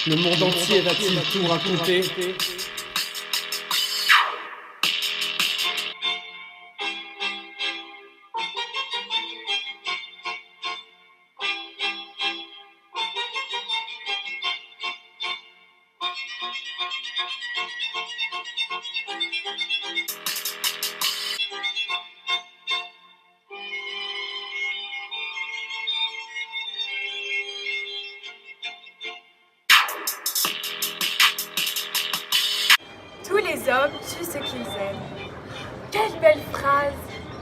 Le monde entier va-t-il tout raconter? Tous les hommes tuent ce qu'ils aiment. Quelle belle phrase!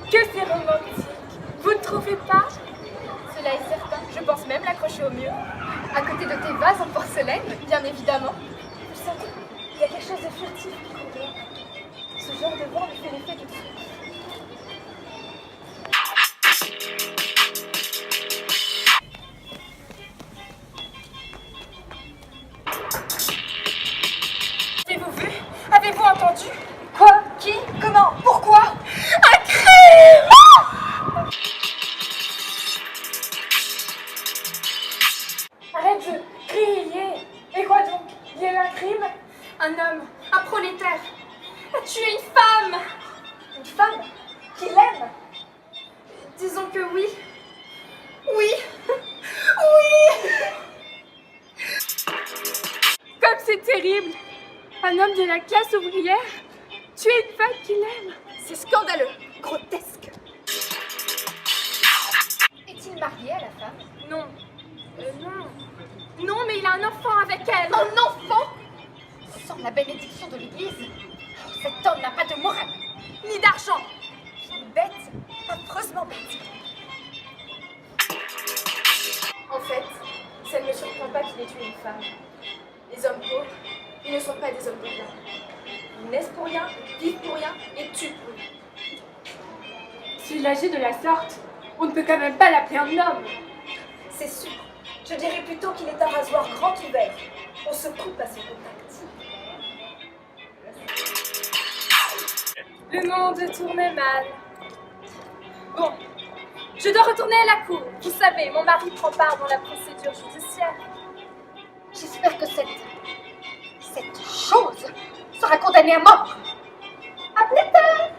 Que c'est romantique! Vous ne trouvez pas? Cela est certain, je pense même l'accrocher au mur. À côté de tes vases en porcelaine, bien évidemment. Vous savez, il y a quelque chose de furtif qui court dehors. Ce genre de vent lui fait l'effet d'une souris. Avez-vous vu? Avez-vous entendu? Quoi? Qui? Comment? Pourquoi? Un crime! Arrête de crier! Et quoi donc? Il y a eu un crime? Un homme, un prolétaire, a tué une femme! Une femme? Qui l'aime? Disons que oui. Oui! Oui! Comme c'est terrible! Un homme de la classe ouvrière tuer une femme qu'il aime! C'est scandaleux, grotesque. Est-il marié à la femme? Non. Non. Non, mais il a un enfant avec elle! Un enfant? Sans la bénédiction de l'Église? Cet homme n'a pas de morale, Ni d'argent! bête, affreusement bête. En fait, ça ne me surprend pas qu'il ait tué une femme. Les hommes pauvres, ils ne sont pas des hommes pour rien. Ils naissent pour rien, vivent pour rien et tuent pour rien. S'il agit de la sorte, on ne peut quand même pas l'appeler un homme. C'est sûr. Je dirais plutôt qu'il est un rasoir grand ouvert. On se coupe à son contact. Le monde tournait mal. Bon, je dois retourner à la cour. Vous savez, mon mari prend part dans la procédure judiciaire. J'espère que cette chose sera condamnée à mort. À plus tard.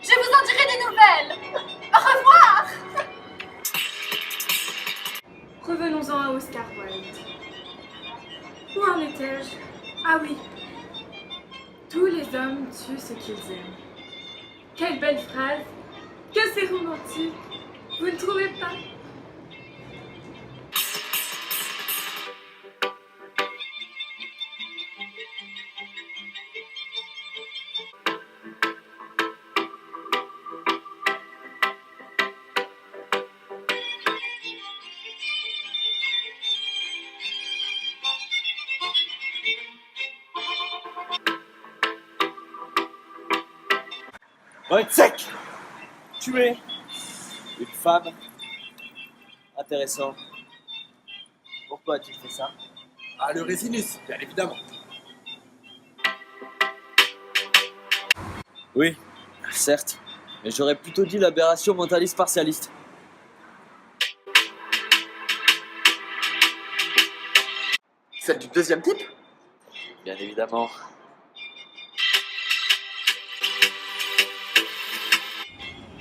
Je vous en dirai des nouvelles. Au revoir. Revenons-en à Oscar Wilde. Où en étais-je? Ah oui. Tous les hommes tuent ce qu'ils aiment. Quelle belle phrase! Que c'est romantique! Vous ne trouvez pas? Va être sec! Tuer une femme. Intéressant. Pourquoi as-tu fait ça? Ah, le Résinus, bien évidemment. Oui, certes. Mais j'aurais plutôt dit l'aberration mentaliste partialiste. Celle du deuxième type? Bien évidemment.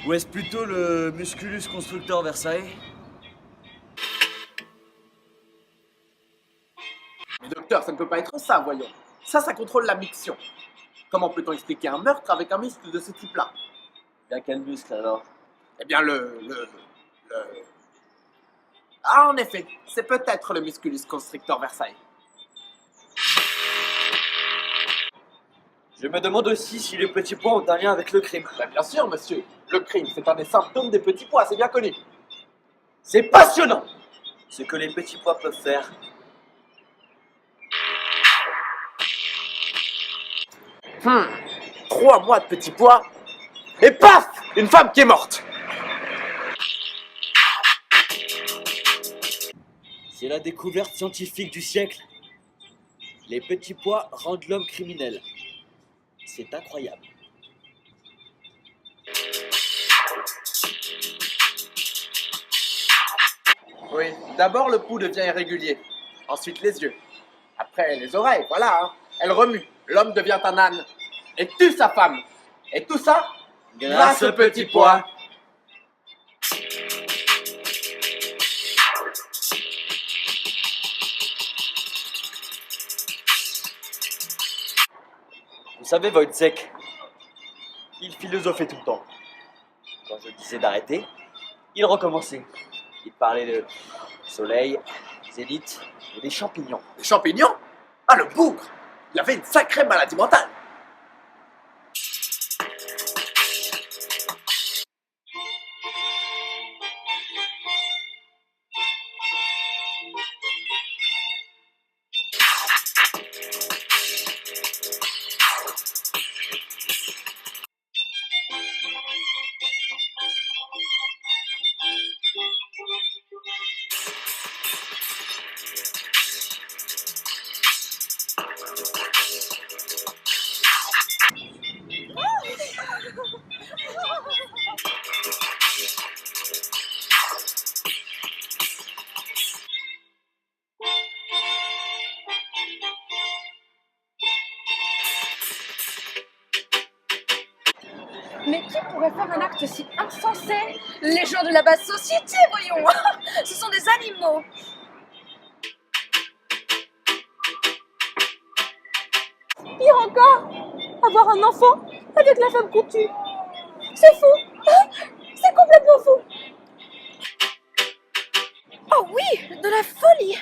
Ou est-ce plutôt le musculus constructeur Versailles? Mais docteur, ça ne peut pas être ça, voyons. Ça contrôle la miction. Comment peut-on expliquer un meurtre avec un muscle de ce type-là? Bien quel muscle alors? Eh bien, Ah, en effet, c'est peut-être le musculus constrictor Versailles. Je me demande aussi si les petits pois ont un lien avec le crime. Ben, bien sûr, monsieur. Le crime, c'est un des symptômes des petits pois, c'est bien connu. C'est passionnant ce que les petits pois peuvent faire. Hmm. 3 mois de petits pois, et paf! Une femme qui est morte. C'est la découverte scientifique du siècle. Les petits pois rendent l'homme criminel. C'est incroyable. Oui, d'abord le pouls devient irrégulier, ensuite les yeux, Après, les oreilles, voilà. Hein. Elle remue. L'homme devient un âne. Et tue sa femme. Et tout ça, Grâce au petit pois. Vous savez, Wojciech, il philosophait tout le temps. Quand je disais d'arrêter, il recommençait. Il parlait de soleil, zénith et des champignons. Les champignons? Ah, le bougre. Il avait une sacrée maladie mentale. Mais qui pourrait faire un acte si insensé? Les gens de la basse société, voyons. Ce sont des animaux. Pire encore, avoir un enfant avec la femme qu'on tue. C'est fou. C'est complètement fou. Oh oui, de la folie.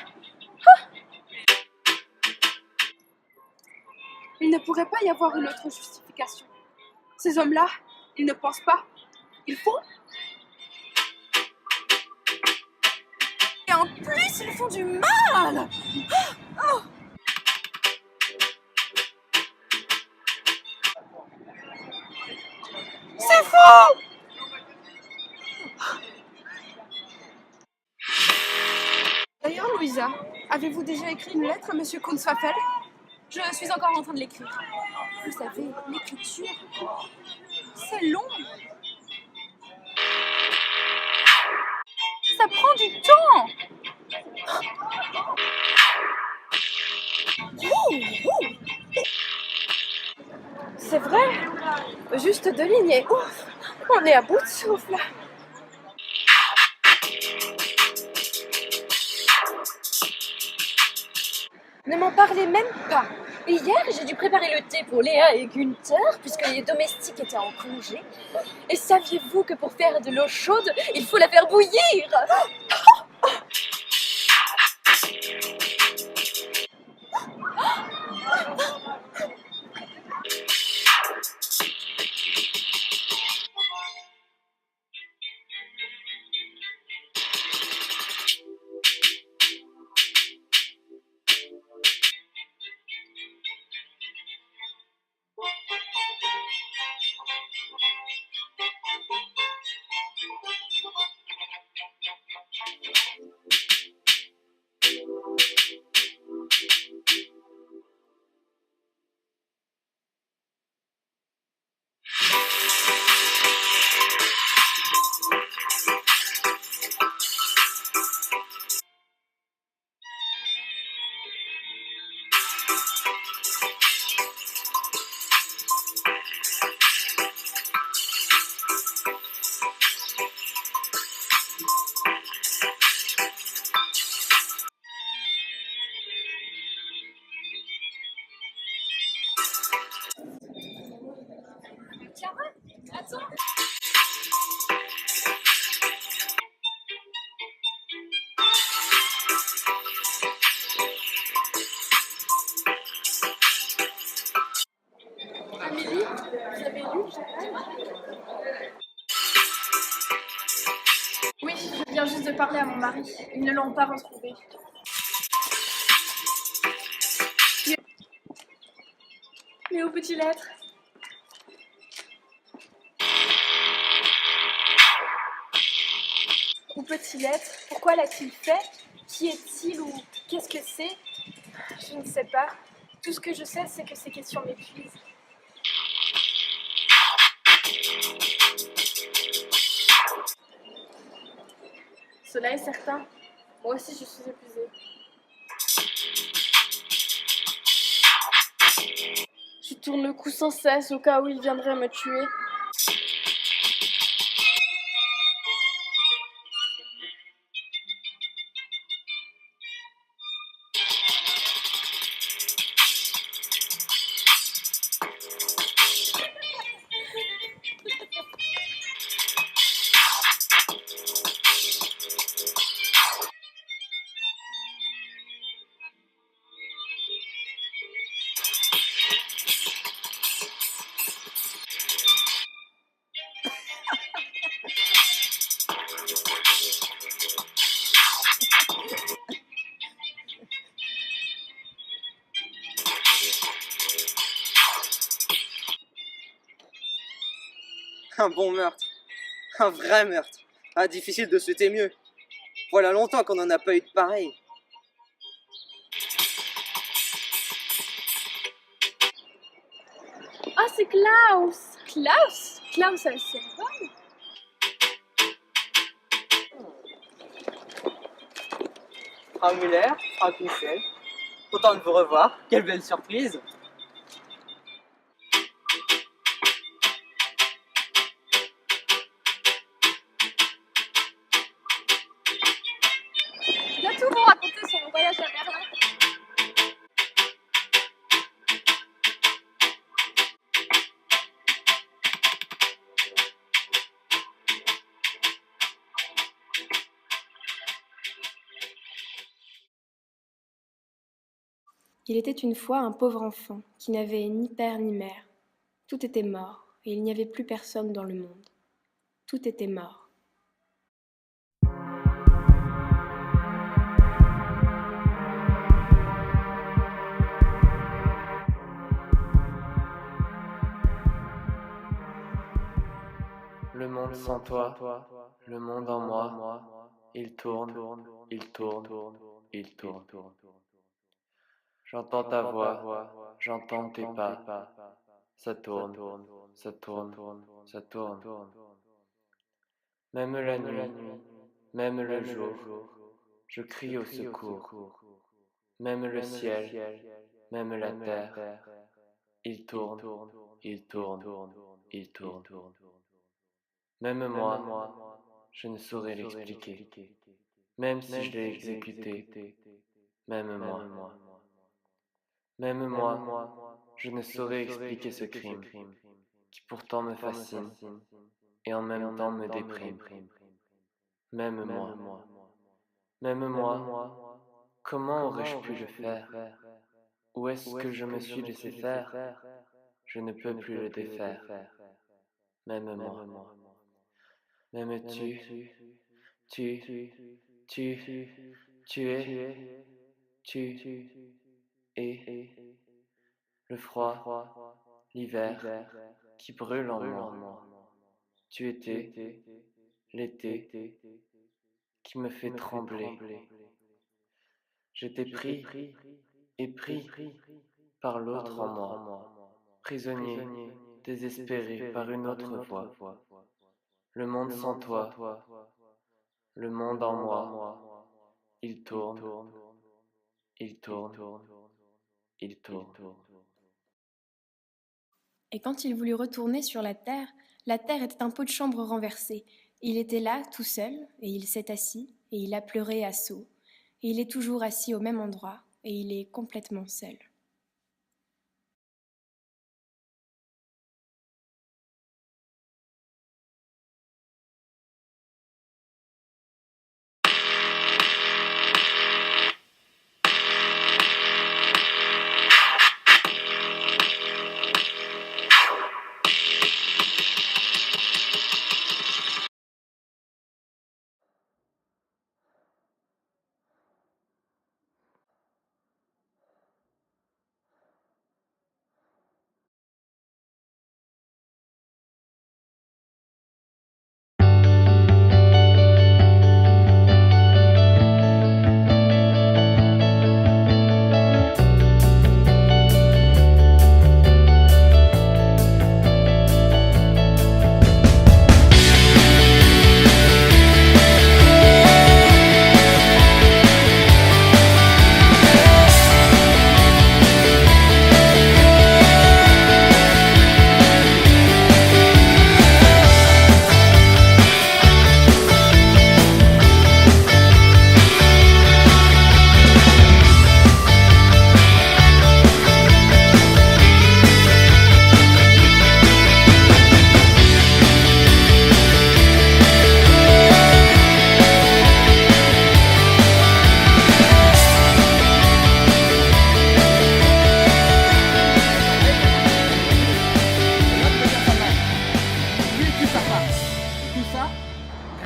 Il ne pourrait pas y avoir une autre justification. Ces hommes-là, ils ne pensent pas. Ils font. Et en plus, ils font du mal. Oh. C'est faux. D'ailleurs, Louisa, avez-vous déjà écrit une lettre à Monsieur Kunzwaffel? Je suis encore en train de l'écrire. Vous savez, l'écriture, c'est long. Ça prend du temps. C'est vrai. Juste 2 lignes et ouf, on est à bout de souffle. Ne m'en parlez même pas. Hier, j'ai dû préparer le thé pour Léa et Günther, puisque les domestiques étaient en congé. Et saviez-vous que pour faire de l'eau chaude, il faut la faire bouillir? Attends. Amélie, vous avez lu le journal? Oui, je viens juste de parler à mon mari. Ils ne l'ont pas retrouvé. Mais aux petites lettres. Aux petites lettres. Pourquoi l'a-t-il fait? Qui est-il ou qu'est-ce que c'est? Je ne sais pas. Tout ce que je sais, c'est que ces questions m'épuisent. Cela est certain. Moi aussi, je suis épuisée. tourne le cou sans cesse au cas où il viendrait me tuer. Un bon meurtre. Un vrai meurtre. Ah, difficile de souhaiter mieux. Voilà longtemps qu'on n'en a pas eu de pareil. Ah, c'est Klaus! Klaus? Klaus à la Sorbonne? Frau Müller, Frau Kussel, content de vous revoir. Quelle belle surprise. Il doit tout vous raconter sur mon voyage à Berlin. Il était une fois un pauvre enfant qui n'avait ni père ni mère. Tout était mort et il n'y avait plus personne dans le monde. Tout était mort. Le monde sans toi, le monde en moi, il tourne, il tourne, il tourne. J'entends ta voix, j'entends tes pas, ça tourne, ça tourne, ça tourne. Même la nuit, même le jour, je crie au secours. Même le ciel, même la terre, il tourne, il tourne, il tourne. Même moi, je ne saurais l'expliquer, même si je l'ai exécuté, même moi. Même moi, je ne saurais expliquer ce crime, qui pourtant me fascine, et en même temps me déprime. Même moi, comment aurais-je pu le faire? Où est-ce que je me suis laissé faire? Je ne peux plus le défaire. Même moi. Même tu es le froid, l'hiver qui brûle en moi. Tu étais l'été qui me fait trembler. J'étais pris et pris par l'autre en moi, prisonnier, désespéré par une autre voix. Le monde sans toi, le monde en moi, il tourne, il tourne, il tourne. Et quand il voulut retourner sur la terre était un pot de chambre renversé. Il était là, tout seul, et il s'est assis, et il a pleuré à seaux. Et il est toujours assis au même endroit, et il est complètement seul.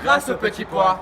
grâce au petit pois.